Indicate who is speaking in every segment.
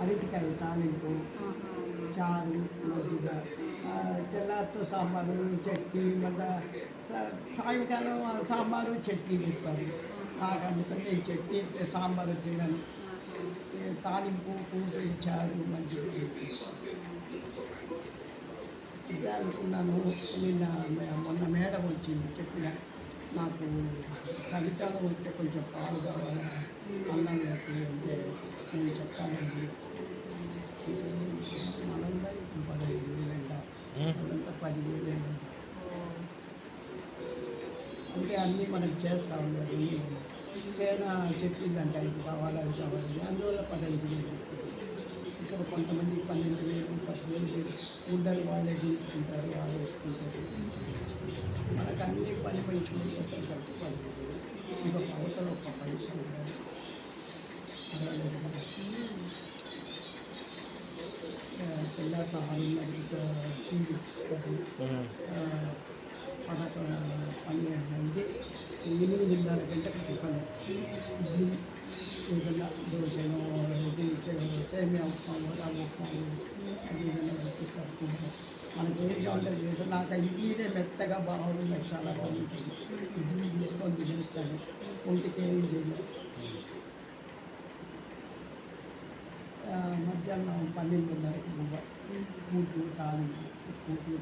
Speaker 1: అరటికాయ తాలింపు, చారు, మజ్జిగ, తెల్లారితో సాంబారు, చట్నీ, మళ్ళా సాయంకాలం సాంబారు, చట్నీ ఇస్తారు. నాకు అందుకని నేను చట్నీ సాంబారు తినను. తాలింపు, కూర, చారు, మజ్జిగ ఇదే అనుకున్నాను. మొన్న మేడం వచ్చింది చెప్పిన నాకు చలికాలం వస్తే కొంచెం పాలు కావాలి అన్నంలోకి అంటే నేను చెప్తానండి. మనంగా ఇప్పుడు 15,000 అదంతా 10,000 అంటే అన్నీ మనకు చేస్తూ ఉన్నారు. సేన చెప్పిందంట ఇది కావాలి అది కావాలి అందువల్ల 15,000. ఇక్కడ కొంతమంది 12,000 10,000 ఉండరు, వాళ్ళే దించుకుంటారు, వాళ్ళు వేసుకుంటారు. మనకు అన్ని పని మనుషులు చేస్తారు కాబట్టి 15,000. ఇంకొక అవతల ఒక పైసా ఉండాలి అడగలేదు కదా. తెల్లాక 6:30 టీ ఇచ్చిస్తారు. 12 8:30 గంటలకు టిఫన్ ఇడ్లీ ఏదైనా దోశను ఇది సేమియా ఉప్మాలు రవ్వ ఉప్మాలు అది ఏదైనా ఇచ్చిస్తారు. మనకి ఏది కావాలంటే చేస్తాం. నాకు ఇడ్లీనే మెత్తగా బాగుంది, చాలా బాగుంటుంది. ఇడ్లీ తీసుకొని తినేస్తాను, ఒంటికి ఏం చేయలేదు. మధ్యాహ్నం 12:30కి కూటు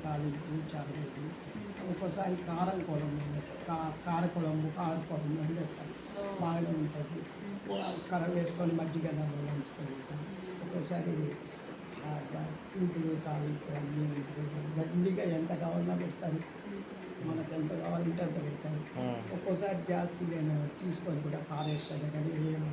Speaker 1: తాలింపు చారు. ఒక్కోసారి కారకుళంబు వండేస్తాను, బాగా ఉంటుంది. కర్ర వేసుకొని మజ్జిగ నంచుకొని ఉంటాను. ఒక్కోసారి కూతులు తాలింపు అన్నీ గట్టిగా ఎంత కావాలన్నా పెడతాను. మనకు ఎంత కావాలంటే అంత పెడతాను. ఒక్కోసారి జాస్తి నేను తీసుకొని కూడా పారేస్తాను, కానీ ఏమో